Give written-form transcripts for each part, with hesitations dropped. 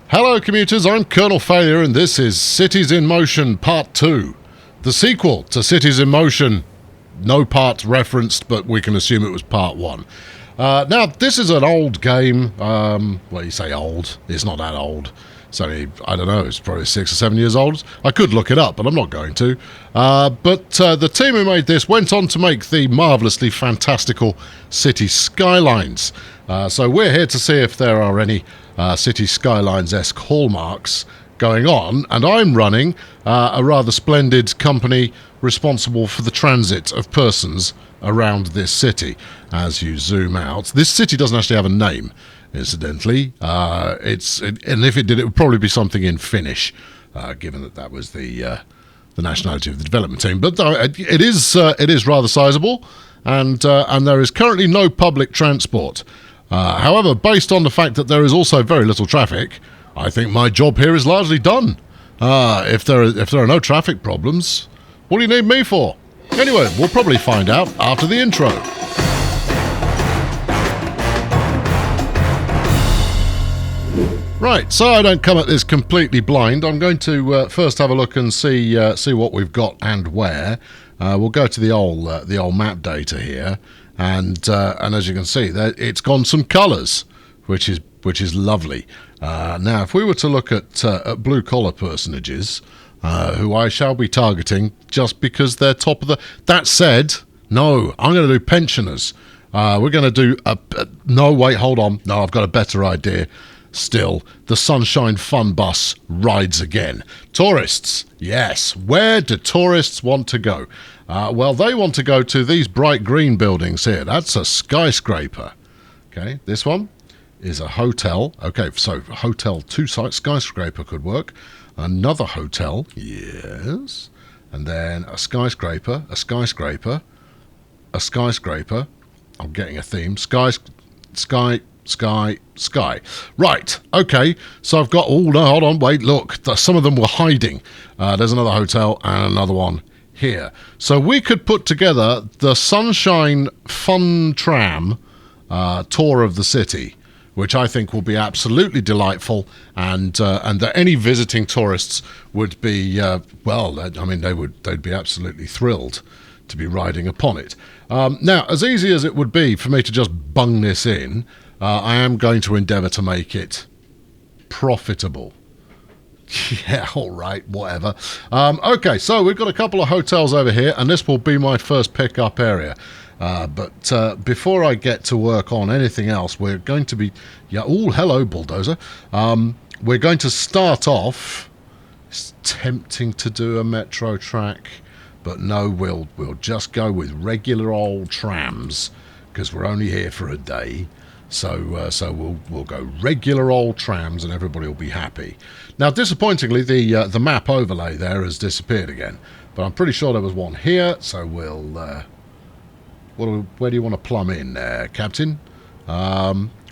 Hello commuters, I'm Colonel Failure and this is Cities in Motion Part 2. The sequel to Cities in Motion. No part referenced, but we can assume it was Part 1. Now, this is an old game. Well, you say old. It's not that old. It's only, I don't know, it's probably 6 or 7 years old. I could look it up, but I'm not going to. But the team who made this went on to make the marvellously fantastical Cities Skylines. So we're here to see if there are any Cities Skylines-esque hallmarks going on, and I'm running a rather splendid company responsible for the transit of persons around this city. As you zoom out, this city doesn't actually have a name, incidentally. And if it did, it would probably be something in Finnish, given that was the nationality of the development team. But it is rather sizable, and there is currently no public transport. However, based on the fact that there is also very little traffic, I think my job here is largely done. If there are no traffic problems, what do you need me for? Anyway, we'll probably find out after the intro. Right, so I don't come at this completely blind. I'm going to first have a look and see what we've got and where. We'll go to the old map data here, and as you can see, it's gone some colours, which is lovely. Now, if we were to look at blue collar personages, who I shall be targeting just because they're top of the. That said, no, I'm going to do pensioners. We're going to do no, wait, hold on. No, I've got a better idea. Still, the Sunshine Fun Bus rides again. Tourists, yes. Where do tourists want to go? Well, they want to go to these bright green buildings here. That's a skyscraper. Okay, this one is a hotel. Okay, so hotel, 2 sites, skyscraper could work. Another hotel, yes. And then a skyscraper, a skyscraper, a skyscraper. I'm getting a theme. Sky. Right, okay, so I've got, oh no, hold on, wait, look, some of them were hiding. There's another hotel and another one here. So we could put together the Sunshine Fun Tram tour of the city, which I think will be absolutely delightful, and that any visiting tourists would be, they'd be absolutely thrilled to be riding upon it. Now, as easy as it would be for me to just bung this in, I am going to endeavour to make it profitable. Yeah, all right, whatever. Okay, so we've got a couple of hotels over here, and this will be my first pick-up area. But before I get to work on anything else, we're going to be... Yeah, oh, hello, bulldozer. We're going to start off... It's tempting to do a metro track, but no, we'll just go with regular old trams, because we're only here for a day. So we'll go regular old trams and everybody will be happy. Now, disappointingly, the map overlay there has disappeared again, but I'm pretty sure there was one here. So we'll where do you want to plumb in there, Captain?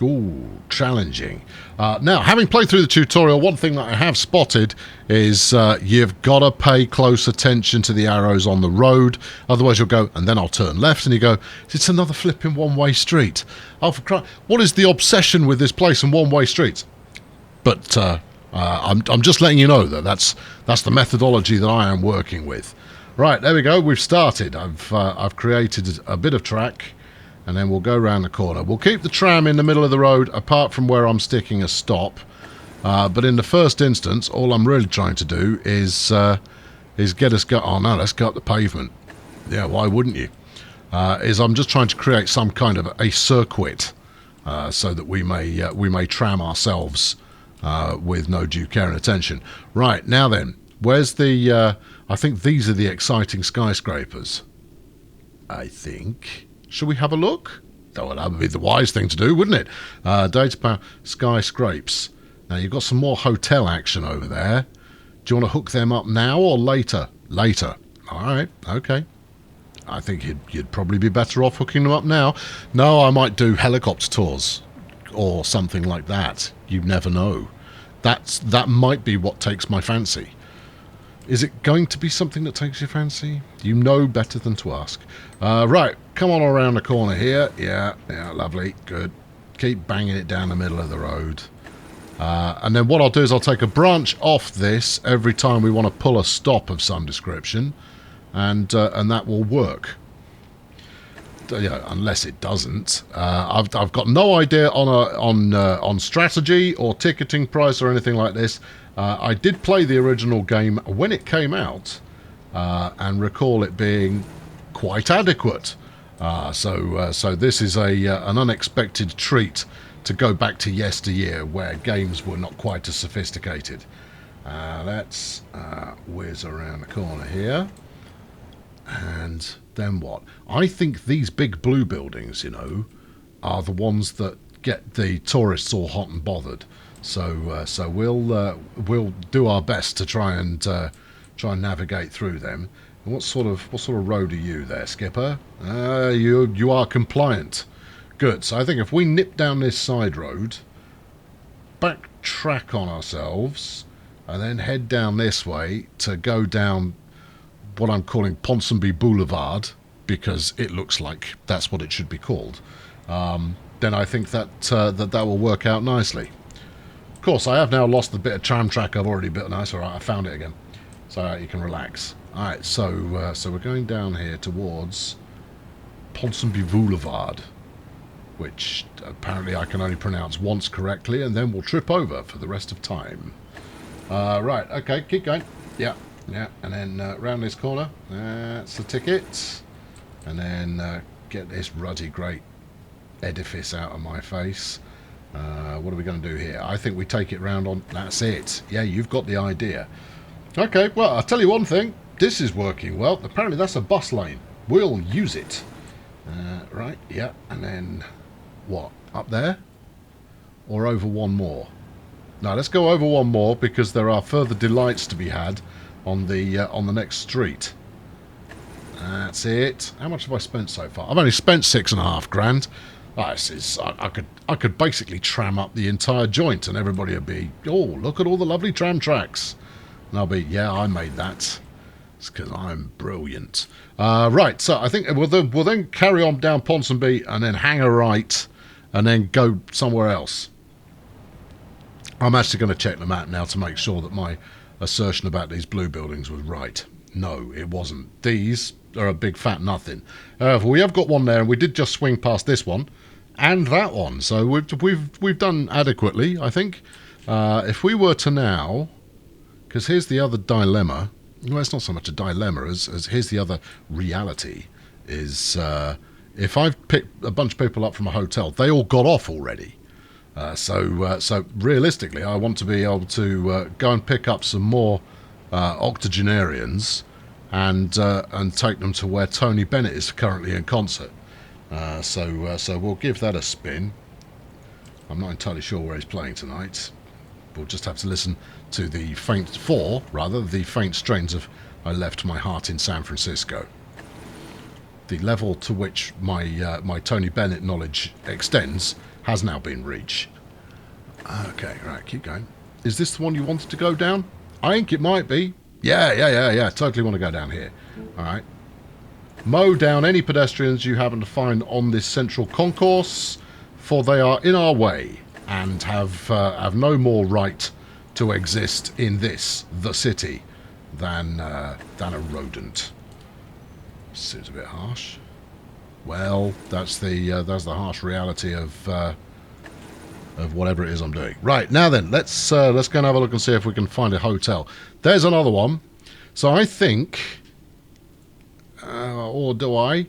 Ooh, challenging. Now, having played through the tutorial, one thing that I have spotted is you've got to pay close attention to the arrows on the road. Otherwise, you'll go, and then I'll turn left, and you go, it's another flipping one-way street. Oh, for crying! What is the obsession with this place and one-way streets? But I'm just letting you know that that's the methodology that I am working with. Right, there we go. We've started. I've created a bit of track. And then we'll go around the corner. We'll keep the tram in the middle of the road, apart from where I'm sticking a stop. But in the first instance, all I'm really trying to do is get us go. Oh no, let's go up the pavement. Yeah, why wouldn't you? I'm just trying to create some kind of a circuit, so that we may tram ourselves with no due care and attention. Right, now then, where's the? I think these are the exciting skyscrapers. I think. Should we have a look? Oh, well, that would be the wise thing to do, wouldn't it? Data power skyscrapes. Now, you've got some more hotel action over there. Do you want to hook them up now or later? Later. All right, okay. I think you'd probably be better off hooking them up now. No, I might do helicopter tours or something like that. You never know. That might be what takes my fancy. Is it going to be something that takes your fancy? You know better than to ask. Right, come on around the corner here. Yeah, lovely, good. Keep banging it down the middle of the road. And then what I'll do is I'll take a branch off this every time we want to pull a stop of some description, and that will work. Yeah, unless it doesn't. I've got no idea on strategy or ticketing price or anything like this. I did play the original game when it came out, and recall it being quite adequate. So this is an unexpected treat to go back to yesteryear, where games were not quite as sophisticated. Let's whiz around the corner here. And then what? I think these big blue buildings, you know, are the ones that get the tourists all hot and bothered. So we'll do our best to try and navigate through them. And what sort of road are you there, Skipper? You are compliant. Good. So I think if we nip down this side road, backtrack on ourselves, and then head down this way to go down what I'm calling Ponsonby Boulevard, because it looks like that's what it should be called, then I think that will work out nicely. Of course, I have now lost the bit of tram track I've already built. Nice, all right, I found it again. So you can relax. All right, so we're going down here towards Ponsonby Boulevard, which apparently I can only pronounce once correctly, and then we'll trip over for the rest of time. Right, okay, keep going. Yeah, and then round this corner, that's the ticket. And then get this ruddy great edifice out of my face. What are we going to do here? I think we take it round on... That's it. Yeah, you've got the idea. Okay, well, I'll tell you one thing. This is working well. Apparently that's a bus lane. We'll use it. Right, yeah, and then... What? Up there? Or over one more? No, let's go over one more, because there are further delights to be had on the next street. That's it. How much have I spent so far? I've only spent $6.5 grand. I could basically tram up the entire joint, and everybody would be, oh, look at all the lovely tram tracks. And I'll be, yeah, I made that. It's because I'm brilliant. Right, so I think we'll then carry on down Ponsonby and then hang a right and then go somewhere else. I'm actually going to check the map now to make sure that my assertion about these blue buildings was right. No, it wasn't. These are a big fat nothing. We have got one there, and we did just swing past this one and that one, so we've done adequately, I think. If we were to now, because here's the other dilemma. Well, it's not so much a dilemma as here's the other reality, is if I've picked a bunch of people up from a hotel, they all got off already. So realistically, I want to be able to go and pick up some more octogenarians and take them to where Tony Bennett is currently in concert. So we'll give that a spin. I'm not entirely sure where he's playing tonight. We'll just have to listen to the faint strains of I Left My Heart in San Francisco. The level to which my Tony Bennett knowledge extends has now been reached. Okay, right, keep going. Is this the one you wanted to go down? I think it might be. Yeah. Totally want to go down here. All right. Mow down any pedestrians you happen to find on this central concourse, for they are in our way and have no more right to exist in the city, than a rodent. Seems a bit harsh. Well, that's the harsh reality of whatever it is I'm doing. Right, now then, let's go and have a look and see if we can find a hotel. There's another one. So I think, or do I?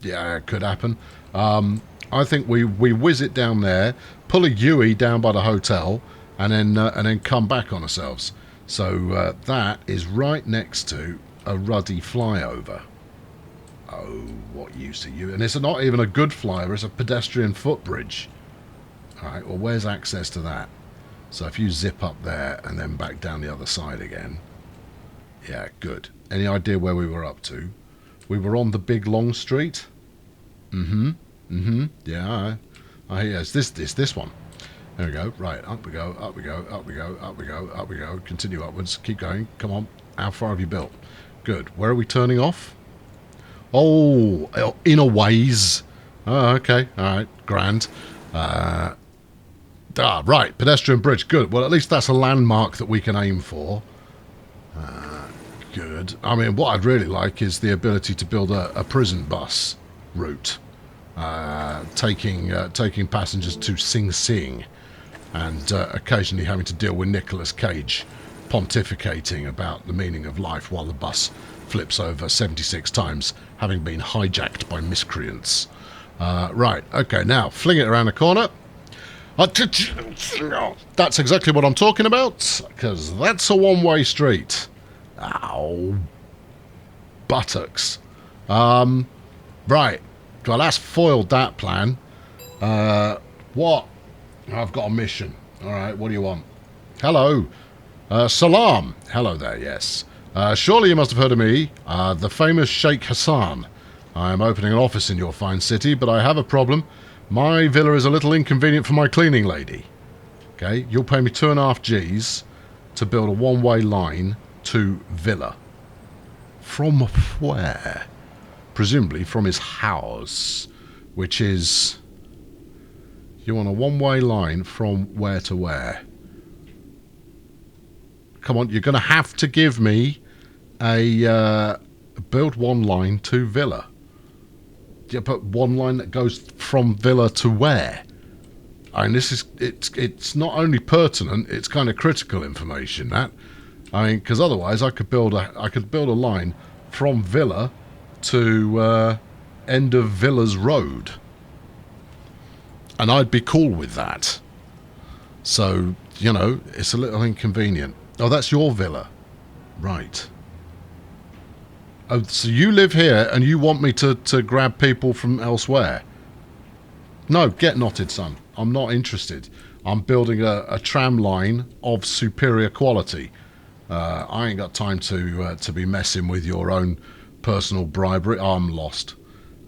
Yeah, it could happen. I think we whiz it down there, pull a Yui down by the hotel, and then come back on ourselves. So that is right next to a ruddy flyover. Oh, what use are you? And it's not even a good flyover, it's a pedestrian footbridge. Alright, well, where's access to that? So if you zip up there and then back down the other side again. Yeah, good. Any idea where we were up to? We were on the big long street? Yeah, I hear. It's this one. There we go. Right, up we go, up we go, up we go, up we go, up we go. Continue upwards. Keep going. Come on. How far have you built? Good. Where are we turning off? Oh, inner ways. Oh, okay. All right. Grand. Right, pedestrian bridge, good. Well, at least that's a landmark that we can aim for. Good. I mean, what I'd really like is the ability to build a prison bus route, taking passengers to Sing Sing, and occasionally having to deal with Nicolas Cage pontificating about the meaning of life while the bus flips over 76 times, having been hijacked by miscreants. Right, okay, now, fling it around the corner. That's exactly what I'm talking about, because that's a one-way street. Ow. Buttocks. Right. Well, that's foiled that plan. What? I've got a mission. Alright, what do you want? Hello. Salam. Hello there, yes. Surely you must have heard of me, the famous Sheikh Hassan. I am opening an office in your fine city, but I have a problem. My villa is a little inconvenient for my cleaning lady. Okay, you'll pay me 2.5 Gs to build a one-way line to villa. From where? Presumably from his house, which is... You want a one-way line from where to where? Come on, you're going to have to give me a build one line to villa. Yeah, but one line that goes from villa to where? I mean, it's not only pertinent, it's kind of critical information. That, I mean, because otherwise I could build a line from villa to end of Villa's Road, and I'd be cool with that. So, you know, it's a little inconvenient. Oh, that's your villa, right? Oh, so you live here and you want me to grab people from elsewhere? No, get knotted, son. I'm not interested. I'm building a tram line of superior quality. I ain't got time to be messing with your own personal bribery. Oh, I'm lost.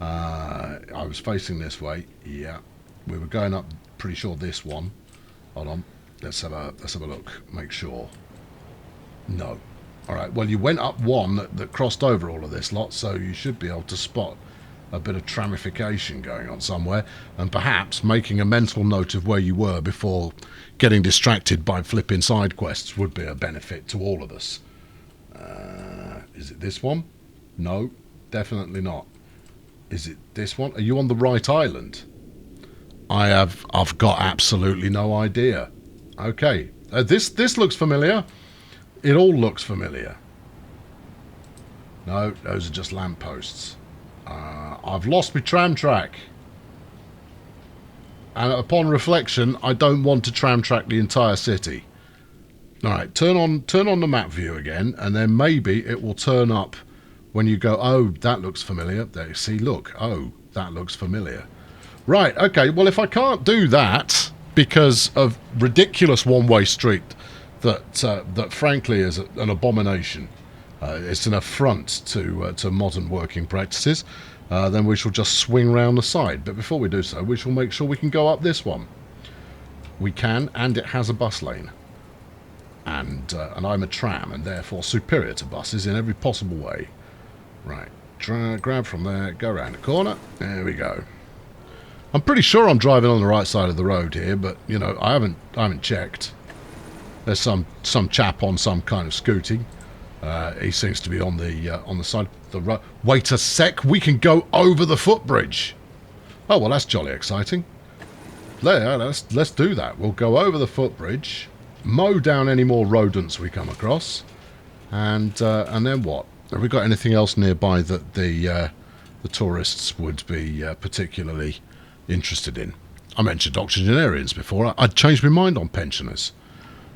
I was facing this way. Yeah, we were going up. Pretty sure this one. Hold on. Let's have a look. Make sure. No. All right. Well, you went up one that crossed over all of this lot, so you should be able to spot a bit of tramification going on somewhere, and perhaps making a mental note of where you were before getting distracted by flipping side quests would be a benefit to all of us. Is it this one? No, definitely not. Is it this one? Are you on the right island? I've got absolutely no idea. Okay, this looks familiar. It all looks familiar. No, those are just lampposts. I've lost my tram track. And upon reflection, I don't want to tram track the entire city. Alright, turn on the map view again, and then maybe it will turn up when you go, oh, that looks familiar. There you see, look, oh, that looks familiar. Right, okay, well, if I can't do that because of ridiculous one-way street that frankly is an abomination, it's an affront to modern working practices, then we shall just swing round the side. But before we do so, we shall make sure we can go up this one. We can, and it has a bus lane. And I'm a tram, and therefore superior to buses in every possible way. Right, grab from there, go around the corner. There we go. I'm pretty sure I'm driving on the right side of the road here, but you know, I haven't checked. There's some chap on some kind of scooting. He seems to be on the side of the road. Wait a sec, we can go over the footbridge. Oh well, that's jolly exciting. There, let's do that. We'll go over the footbridge, mow down any more rodents we come across, and then what? Have we got anything else nearby that the tourists would be particularly interested in? I mentioned octogenarians before. I'd changed my mind on pensioners.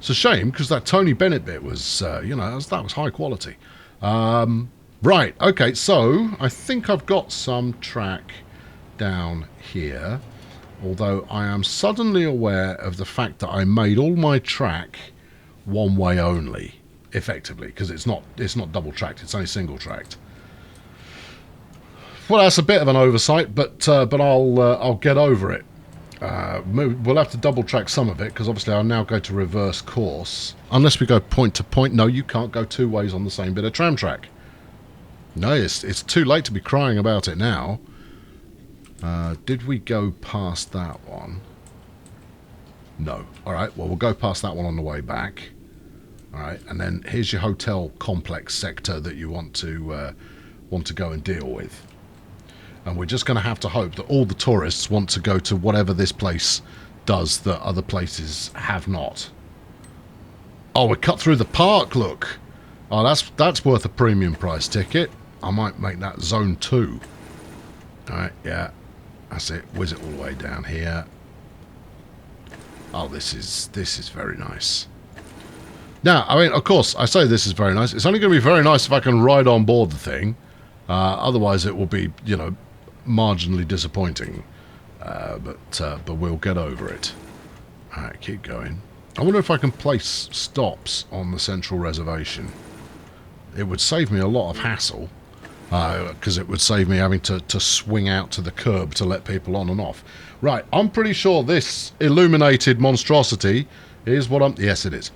It's a shame because that Tony Bennett bit was, you know, that was high quality. Right, okay, so I think I've got some track down here, although I am suddenly aware of the fact that I made all my track one way only, effectively, because it's not double tracked, it's only single tracked. Well, that's a bit of an oversight, but I'll get over it. We'll have to double track some of it because obviously I'll now go to reverse course. Unless we go point to point. No, you can't go two ways on the same bit of tram track. No, it's too late to be crying about it now. Did we go past that one? No. All right, well, we'll go past that one on the way back. All right, and then here's your hotel complex sector that you want to go and deal with. And we're just going to have to hope that all the tourists want to go to whatever this place does that other places have not. Oh, we cut through the park, look. Oh, that's worth a premium price ticket. I might make that zone 2. All right, yeah. That's it. Whiz it all the way down here. Oh, this is very nice. Now, I mean, of course, I say this is very nice. It's only going to be very nice if I can ride on board the thing. Otherwise, it will be, you know, marginally disappointing. But we'll get over it. All right, keep going. I wonder if I can place stops on the central reservation. It would save me a lot of hassle. Because it would save me having to swing out to the curb to let people on and off. Right, I'm pretty sure this illuminated monstrosity is what I'm... Yes, it is.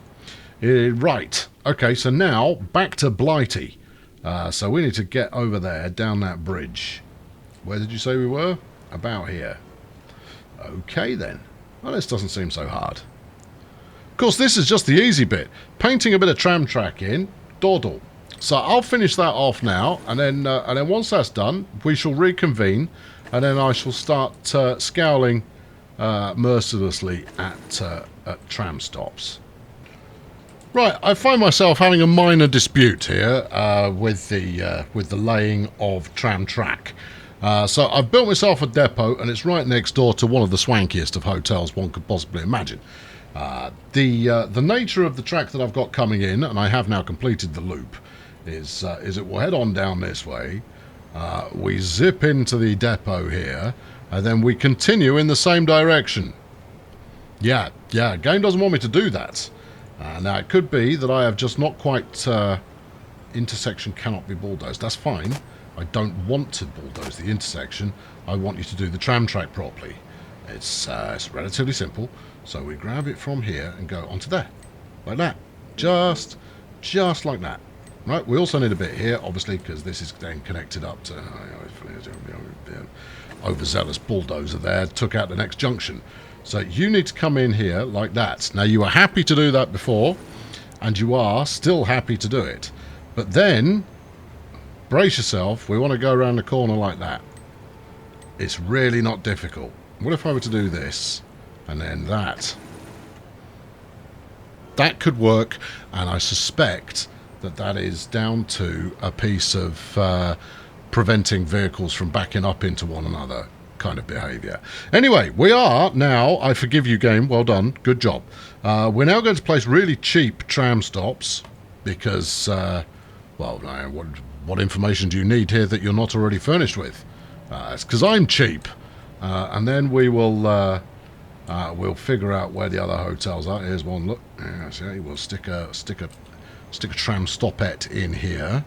Right, okay, so now back to Blighty. So we need to get over there, down that bridge. Where did you say we were? About here. Okay, then. Well, this doesn't seem so hard. Of course, this is just the easy bit. Painting a bit of tram track in, dawdle. So I'll finish that off now, and then once that's done, we shall reconvene, and then I shall start scowling mercilessly at tram stops. Right, I find myself having a minor dispute here with the laying of tram track. So I've built myself a depot, and it's right next door to one of the swankiest of hotels one could possibly imagine. The nature of the track that I've got coming in, and I have now completed the loop, is it will head on down this way, we zip into the depot here, and then we continue in the same direction. Yeah, game doesn't want me to do that. Now, it could be that I have just not quite... intersection cannot be bulldozed. That's fine. I don't want to bulldoze the intersection. I want you to do the tram track properly. It's relatively simple. So we grab it from here and go onto there. Like that. Just like that. Right, we also need a bit here, obviously, because this is then connected up to... overzealous bulldozer there, took out the next junction. So you need to come in here like that. Now, you were happy to do that before, and you are still happy to do it. But then, brace yourself, we want to go around the corner like that. It's really not difficult. What if I were to do this, and then that? That could work, and I suspect that is down to a piece of preventing vehicles from backing up into one another kind of behaviour. Anyway, we are now, I forgive you game, well done, good job. We're now going to place really cheap tram stops because, well, what information do you need here that you're not already furnished with? It's because I'm cheap. And then we will we'll figure out where the other hotels are. Here's one, look. See, we'll stick a tram stopette in here.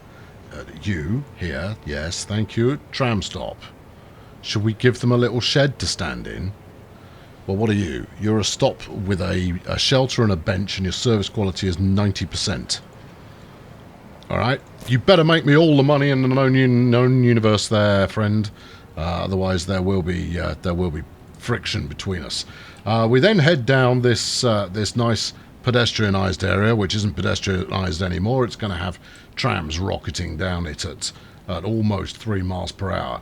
You here, yes, thank you. Tram stop. Should we give them a little shed to stand in? Well, what are you? You're a stop with a shelter and a bench, and your service quality is 90%. All right, you better make me all the money in the known universe, there, friend. Otherwise, there will be friction between us. We then head down this nice pedestrianised area, which isn't pedestrianised anymore. It's going to have trams rocketing down it at almost 3 miles per hour.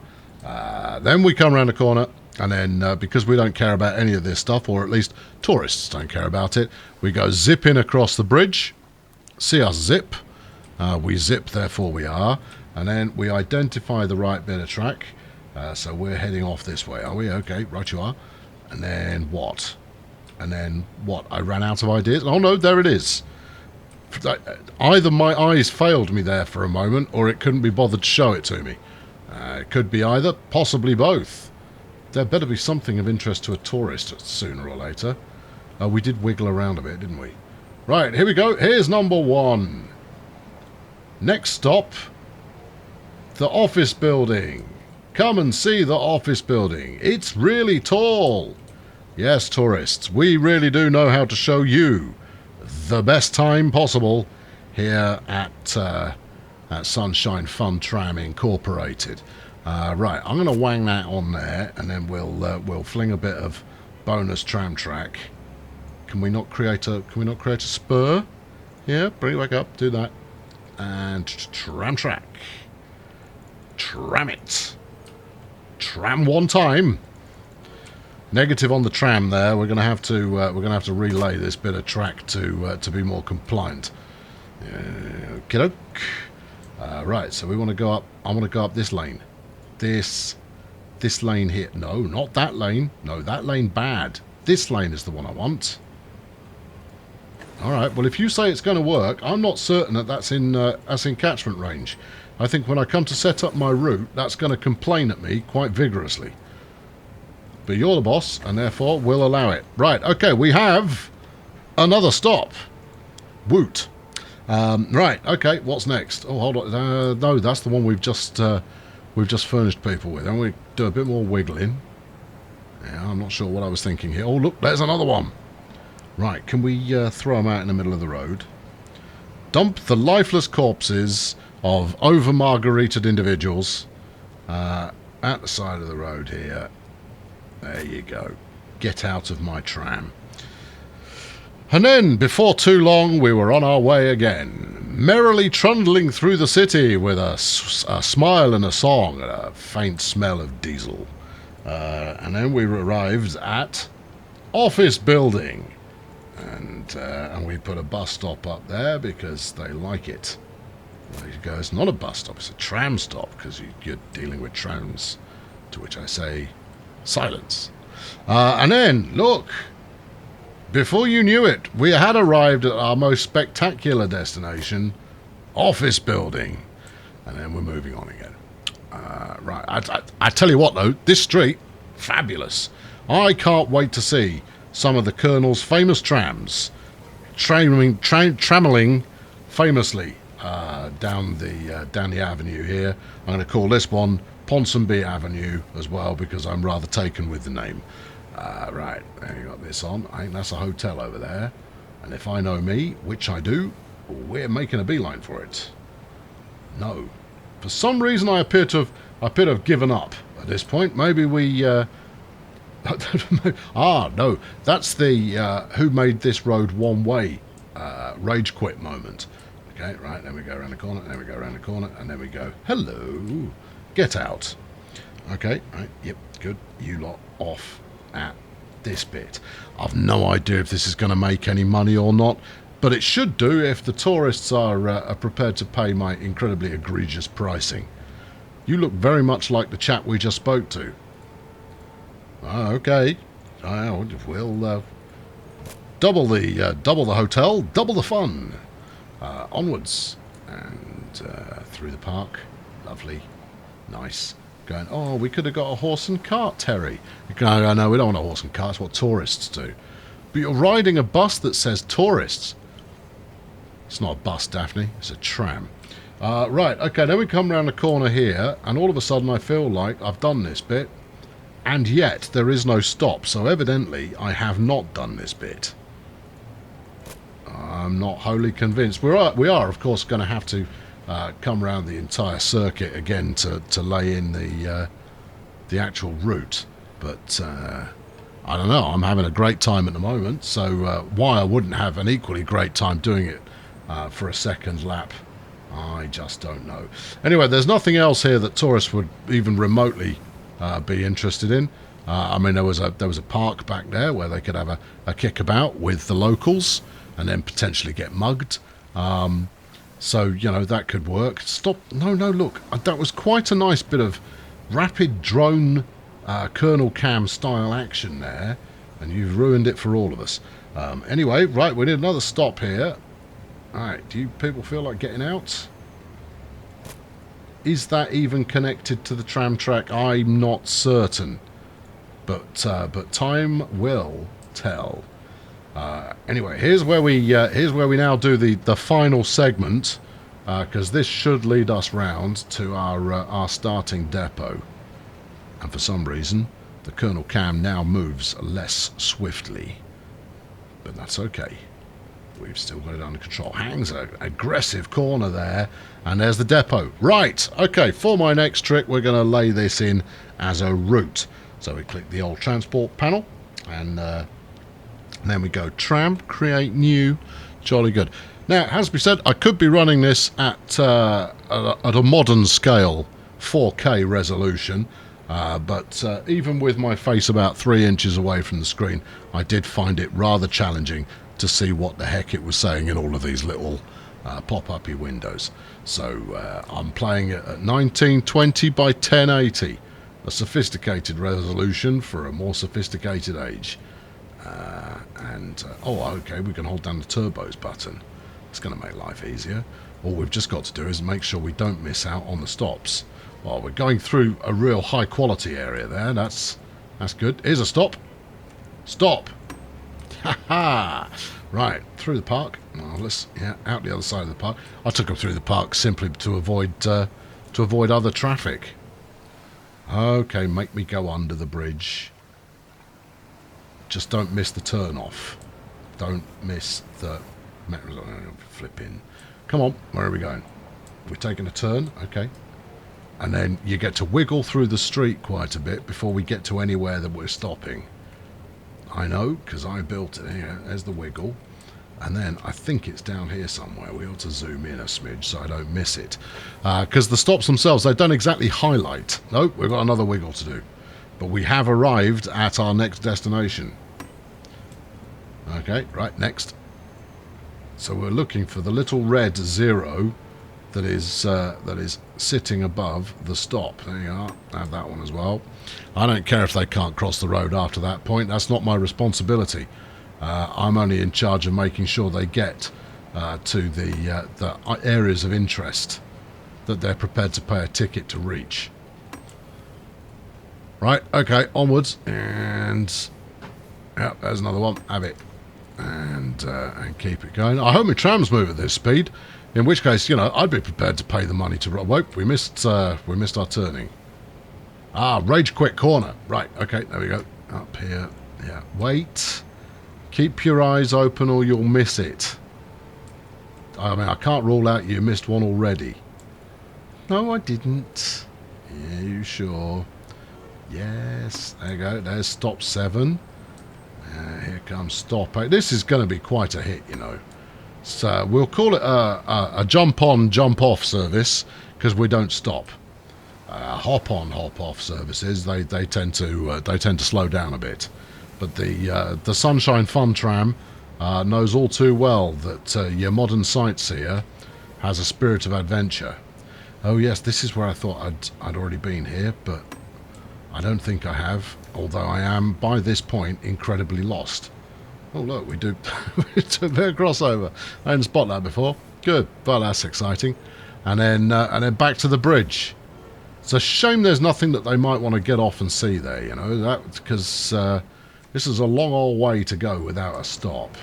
Then we come around the corner, and then because we don't care about any of this stuff, or at least tourists don't care about it, we go zipping across the bridge. See us zip. We zip, therefore we are. And then we identify the right bit of track. So we're heading off this way, are we? Okay, right you are. And then what? And then what? I ran out of ideas. Oh no, there it is. Either my eyes failed me there for a moment, or it couldn't be bothered to show it to me. It could be either, possibly both. There better be something of interest to a tourist sooner or later. We did wiggle around a bit, didn't we? Right, here we go. Here's number 1. Next stop, the office building. Come and see the office building. It's really tall. Yes, tourists, we really do know how to show you the best time possible here at Sunshine Fun Tram Incorporated. Right, I'm going to wang that on there, and then we'll fling a bit of bonus tram track Can we not create a spur? Yeah, bring it back up. Do that. And tram track. Tram it. Tram one time. Negative on the tram there. We're going to have to relay this bit of track to be more compliant. Okey-doke. Right, so we want to go up. I want to go up this lane. This lane here. No, not that lane. No, that lane bad. This lane is the one I want. All right. Well, if you say it's going to work, I'm not certain that that's in catchment range. I think when I come to set up my route, that's going to complain at me quite vigorously. But you're the boss, and therefore we'll allow it. Right. Okay. We have another stop. Woot. Right. Okay. What's next? Oh, hold on. No, that's the one we've just furnished people with. And we do a bit more wiggling. Yeah, I'm not sure what I was thinking here. Oh, look, there's another one. Right, can we throw them out in the middle of the road? Dump the lifeless corpses of over-margaritaed individuals at the side of the road here. There you go. Get out of my tram. And then, before too long, we were on our way again, merrily trundling through the city with a smile and a song and a faint smell of diesel. And then we arrived at office building. And we put a bus stop up there because they like it. There you go. It's not a bus stop, it's a tram stop because you're dealing with trams. To which I say, silence. And then, look, before you knew it, we had arrived at our most spectacular destination, office building. And then we're moving on again. Right, I tell you what though, this street, fabulous. I can't wait to see some of the Colonel's famous trams, trammeling famously down the avenue here. I'm going to call this one Ponsonby Avenue as well because I'm rather taken with the name. Right, there you got this on. I think that's a hotel over there. And if I know me, which I do, we're making a beeline for it. No. For some reason I appear to have given up at this point. Maybe we... no, that's the who made this road one way rage quit moment. Okay, right, then we go around the corner, then we go around the corner, and then we go, hello, get out. Okay, right, yep, good, you lot off at this bit. I've no idea if this is going to make any money or not, but it should do if the tourists are prepared to pay my incredibly egregious pricing. You look very much like the chap we just spoke to. Okay, we'll double the hotel, double the fun. Onwards and through the park. Lovely, nice. Going. Oh, we could have got a horse and cart, Terry. No, we don't want a horse and cart. It's what tourists do. But you're riding a bus that says tourists. It's not a bus, Daphne. It's a tram. Right. Okay. Then we come round the corner here, and all of a sudden I feel like I've done this bit. And yet, there is no stop, so evidently I have not done this bit. I'm not wholly convinced. We are of course, going to have to come around the entire circuit again to lay in the actual route. But I don't know, I'm having a great time at the moment, so why I wouldn't have an equally great time doing it for a second lap, I just don't know. Anyway, there's nothing else here that tourists would even remotely... be interested in. I mean, there was a park back there where they could have a kickabout with the locals and then potentially get mugged. So, you know, that could work. Stop. No, look. That was quite a nice bit of rapid drone Colonel Cam style action there, and you've ruined it for all of us. Anyway, right, we need another stop here. All right, do you people feel like getting out? Is that even connected to the tram track? I'm not certain, but time will tell. Anyway, here's where we now do the final segment, because this should lead us round to our starting depot. And for some reason, the Colonel Cam now moves less swiftly, but that's okay. We've still got it under control. Hangs an aggressive corner there. And there's the depot. Right. Okay. For my next trick, we're going to lay this in as a route. So we click the old transport panel. And And then we go tram, create new, jolly good. Now, it has to be said, I could be running this at a modern scale, 4K resolution, but even with my face about 3 inches away from the screen, I did find it rather challenging to see what the heck it was saying in all of these little pop-uppy windows. So I'm playing it at 1920 by 1080, a sophisticated resolution for a more sophisticated age. Oh, okay, we can hold down the turbos button. It's going to make life easier. All we've just got to do is make sure we don't miss out on the stops. Well, we're going through a real high quality area there. That's good. Here's a stop. Stop. Ha ha. Right, through the park. Marvellous. Yeah, out the other side of the park. I took them through the park simply to avoid other traffic. Okay, make me go under the bridge. Just don't miss the turn off. Don't miss the... Flipping. Come on, where are we going? We're taking a turn, okay. And then you get to wiggle through the street quite a bit before we get to anywhere that we're stopping. I know, because I built it here. There's the wiggle. And then I think it's down here somewhere. We ought to zoom in a smidge so I don't miss it. Because the stops themselves, they don't exactly highlight. Nope, we've got another wiggle to do. But we have arrived at our next destination. Okay, right, next. So we're looking for the little red 0 that is sitting above the stop. There you are. Have that one as well. I don't care if they can't cross the road after that point. That's not my responsibility. I'm only in charge of making sure they get to the areas of interest that they're prepared to pay a ticket to reach. Right, okay, onwards. And... yeah, there's another one. Have it. And keep it going. I hope my trams move at this speed. In which case, you know, I'd be prepared to pay the money to... Whoop, we missed our turning. Rage quit corner. Right, okay, there we go. Up here. Yeah, wait. Keep your eyes open or you'll miss it. I mean, I can't rule out you missed one already. No, I didn't. Yeah, you sure? Yes, there you go. There's stop 7. Here comes stop 8. This is going to be quite a hit, you know. So we'll call it a jump-on, jump-off service because we don't stop. Hop-on, hop-off services they tend to slow down a bit. But the Sunshine Fun Tram knows all too well that your modern sightseer has a spirit of adventure. Oh yes, this is where I thought I'd already been here, but I don't think I have. Although I am, by this point, incredibly lost. Oh, look, we do we took a bit of crossover. I didn't spot that before. Good. Well, that's exciting. And then back to the bridge. It's a shame there's nothing that they might want to get off and see there, you know, that because this is a long old way to go without a stop.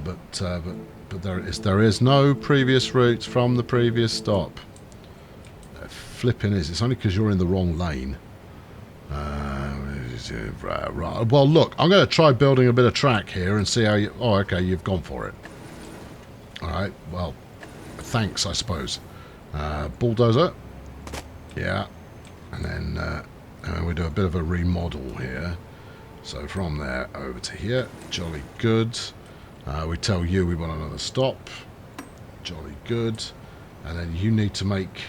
But there is no previous route from the previous stop. Flipping is. It's only because you're in the wrong lane. Well, look, I'm going to try building a bit of track here and see how you... Oh, okay, you've gone for it. All right, well, thanks, I suppose. Bulldozer. Yeah. And then we do a bit of a remodel here. So from there over to here. Jolly good. We tell you we want another stop. Jolly good. And then you need to make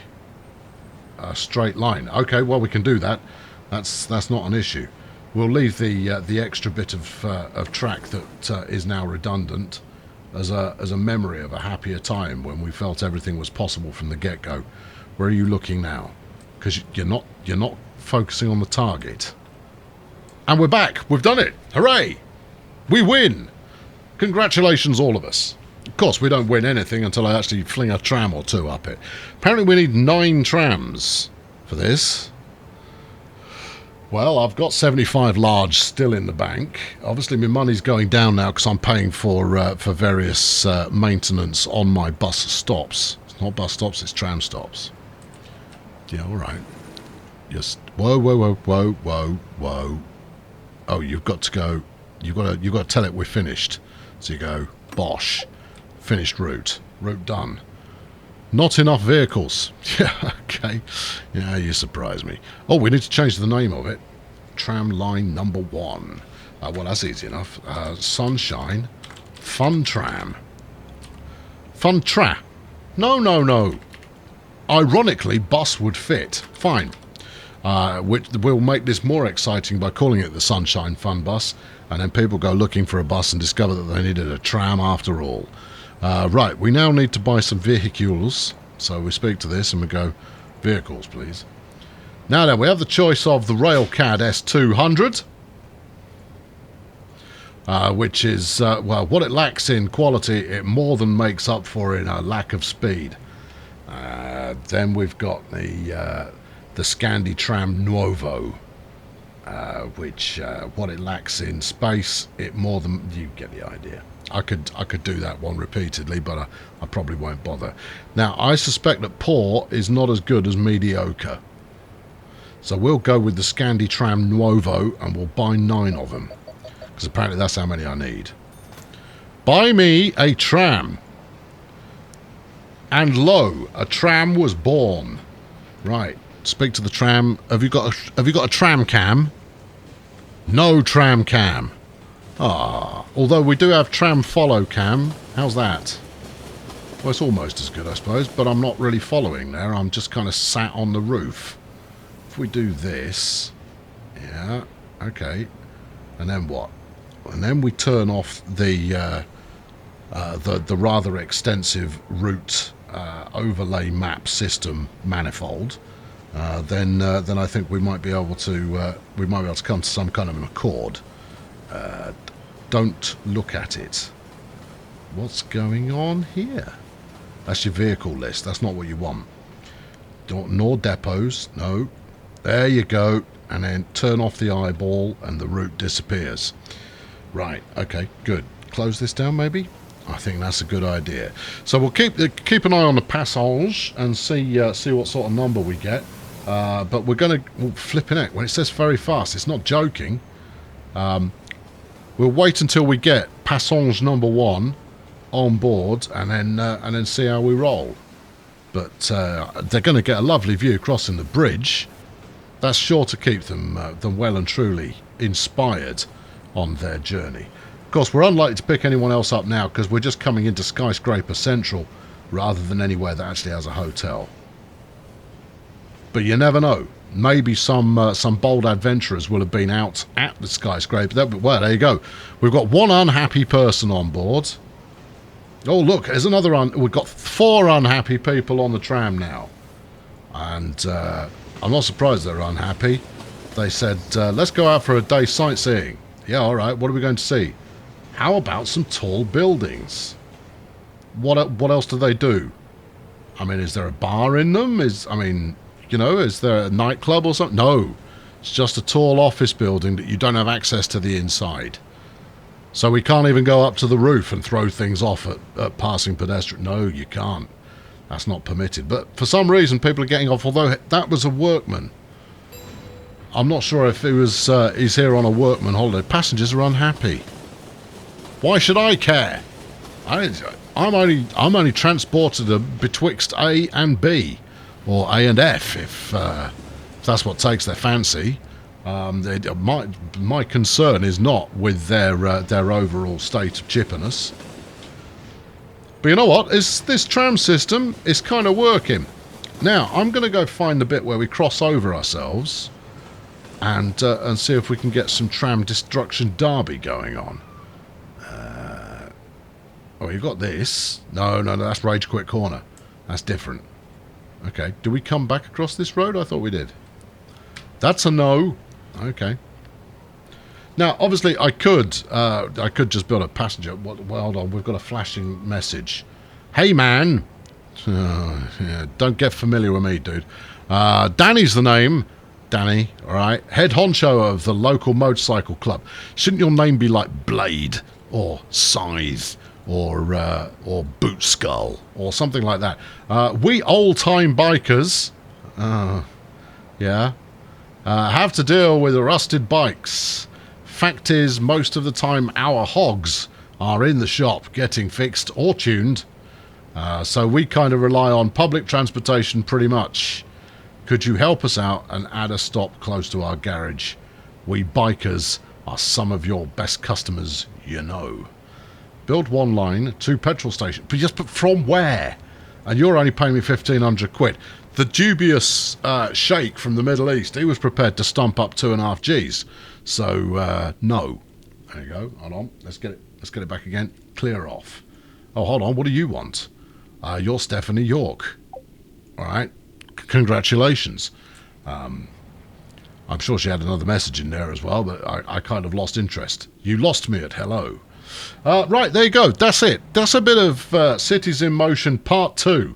a straight line. Okay, well, we can do that. That's not an issue. We'll leave the extra bit of track that is now redundant as a memory of a happier time when we felt everything was possible from the get-go. Where are you looking now? Because you're not focusing on the target. And we're back. We've done it. Hooray! We win. Congratulations, all of us. Of course, we don't win anything until I actually fling a tram or two up it. Apparently, we need 9 trams for this. Well, I've got 75 large still in the bank. Obviously, my money's going down now because I'm paying for various maintenance on my bus stops. It's not bus stops, it's tram stops. Yeah, all right. Just whoa, whoa, whoa, whoa, whoa, whoa. Oh, you've got to go. You've got to tell it we're finished. So you go, bosh, finished route done. Not enough vehicles. Yeah, okay. Yeah, you surprise me. Oh, we need to change the name of it. Tram line number 1. Well, that's easy enough. Sunshine Fun Tram. Fun Tra. No, no, no. Ironically, bus would fit. Fine. Which will make this more exciting by calling it the Sunshine Fun Bus, and then people go looking for a bus and discover that they needed a tram after all. Right, we now need to buy some vehicles. So we speak to this and we go, vehicles, please. Now then, we have the choice of the Railcad S200, which is, well, what it lacks in quality, it more than makes up for in a lack of speed. Then we've got the Scandi Tram Nuovo, which what it lacks in space, it more than... You get the idea. I could do that one repeatedly, but I probably won't bother. Now, I suspect that poor is not as good as mediocre. So we'll go with the Scandi Tram Nuovo, and we'll buy 9 of them. Because apparently that's how many I need. Buy me a tram. And lo, a tram was born. Right, speak to the tram. Have you got a tram cam? No tram cam. Ah, although we do have tram follow cam. How's that? Well, it's almost as good, I suppose, but I'm not really following there. I'm just kind of sat on the roof. If we do this, yeah, okay, and then what? And then we turn off the rather extensive route overlay map system manifold. Then I think we might be able to come to some kind of an accord. Don't look at it. What's going on here? That's your vehicle list. That's not what you want. Nor depots. No. There you go. And then turn off the eyeball and the route disappears. Right. Okay. Good. Close this down maybe? I think that's a good idea. So we'll keep an eye on the passage and see what sort of number we get. But we're going to... Flipping it. When it says very fast, it's not joking. We'll wait until we get passage number 1 on board and then see how we roll. But they're going to get a lovely view crossing the bridge. That's sure to keep them well and truly inspired on their journey. Of course, we're unlikely to pick anyone else up now because we're just coming into Skyscraper Central rather than anywhere that actually has a hotel. But you never know. Maybe some bold adventurers will have been out at the skyscraper. Well, there you go. We've got one unhappy person on board. Oh, look, there's another we've got 4 unhappy people on the tram now. And I'm not surprised they're unhappy. They said, let's go out for a day sightseeing. Yeah, all right, what are we going to see? How about some tall buildings? What else do they do? I mean, is there a bar in them? You know, is there a nightclub or something? No, it's just a tall office building that you don't have access to the inside. So we can't even go up to the roof and throw things off at passing pedestrians. No, you can't. That's not permitted. But for some reason, people are getting off, although that was a workman. I'm not sure if he's here on a workman holiday. Passengers are unhappy. Why should I care? I'm only transported betwixt A and B. Or A and F, if that's what takes their fancy. My concern is not with their overall state of chippiness. But you know what? This tram system is kind of working. Now, I'm going to go find the bit where we cross over ourselves and see if we can get some tram destruction derby going on. Oh, you got this. No, that's Rage Quit Corner. That's different. Okay, do we come back across this road? I thought we did. That's a no. Okay. Now, obviously, I could just build a passenger. Well, hold on, we've got a flashing message. Hey, man. Yeah, don't get familiar with me, dude. Danny's the name. Danny, all right. Head honcho of the local motorcycle club. Shouldn't your name be like Blade or Scythe? Or Boot Skull, or something like that. We old-time bikers, have to deal with rusted bikes. Fact is, most of the time our hogs are in the shop getting fixed or tuned, so we kind of rely on public transportation pretty much. Could you help us out and add a stop close to our garage? We bikers are some of your best customers, you know. Build 1 line, 2 petrol stations. But from where? And you're only paying me 1,500 quid. The dubious sheikh from the Middle East, he was prepared to stump up 2.5 Gs. So, no. There you go. Hold on. Let's get it back again. Clear off. Oh, hold on. What do you want? You're Stephanie York. All right. Congratulations. I'm sure she had another message in there as well, but I kind of lost interest. You lost me at hello. Right, there you go. That's it. That's a bit of Cities in Motion Part 2.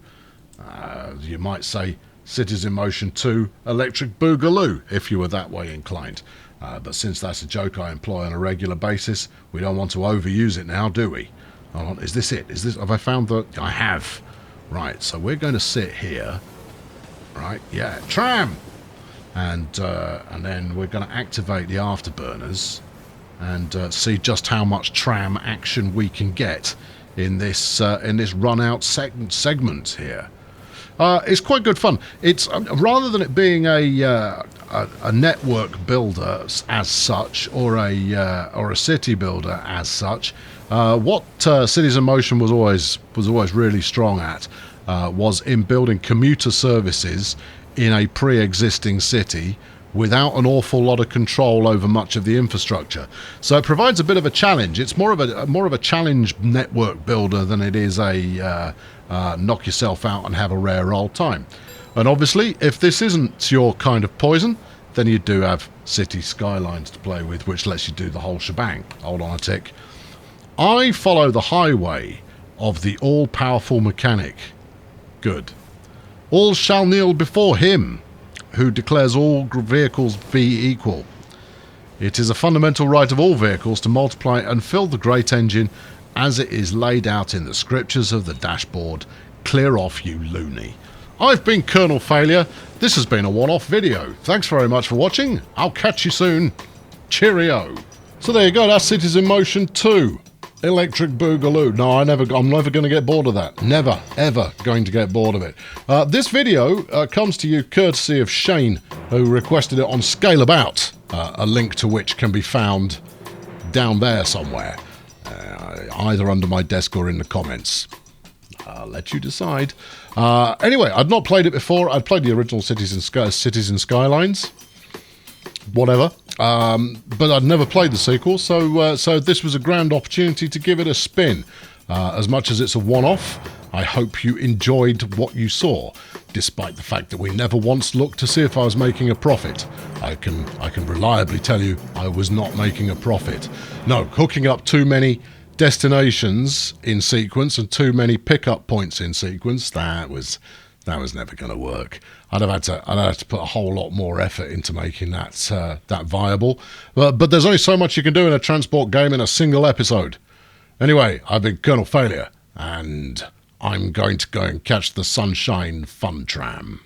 You might say Cities in Motion 2 Electric Boogaloo, if you were that way inclined. But since that's a joke I employ on a regular basis, we don't want to overuse it now, do we? Is this it? Have I found the... I have. Right, so we're going to sit here. Right, yeah, tram! And then we're going to activate the afterburners and see just how much tram action we can get in this run-out segment here. It's quite good fun. It's rather than it being a network builder as such, or a city builder as such. What Cities in Motion was always really strong at was in building commuter services in a pre-existing city without an awful lot of control over much of the infrastructure. So it provides a bit of a challenge. It's more of a challenge network builder than it is a knock yourself out and have a rare old time. And obviously, if this isn't your kind of poison, then you do have Cities Skylines to play with, which lets you do the whole shebang. Hold on a tick. I follow the highway of the all-powerful mechanic. Good. All shall kneel before him, who declares all vehicles be equal. It is a fundamental right of all vehicles to multiply and fill the great engine as it is laid out in the scriptures of the dashboard. Clear off, you loony. I've been Colonel Failure. This has been a one-off video. Thanks very much for watching. I'll catch you soon. Cheerio. So there you go. That's Cities in Motion 2. Electric Boogaloo. No, I'm never going to get bored of that. Never, ever going to get bored of it. This video comes to you courtesy of Shane, who requested it on Scale About, a link to which can be found down there somewhere, either under my desk or in the comments. I'll let you decide. Anyway, I'd not played it before. I'd played the original Cities and Skylines. Whatever. But I'd never played the sequel, so this was a grand opportunity to give it a spin. As much as it's a one-off, I hope you enjoyed what you saw, despite the fact that we never once looked to see if I was making a profit. I can reliably tell you I was not making a profit. No, hooking up too many destinations in sequence and too many pickup points in sequence, that was never going to work. I'd have had to put a whole lot more effort into making that viable. But there's only so much you can do in a transport game in a single episode. Anyway, I've been Colonel Failure, and I'm going to go and catch the Sunshine Fun Tram.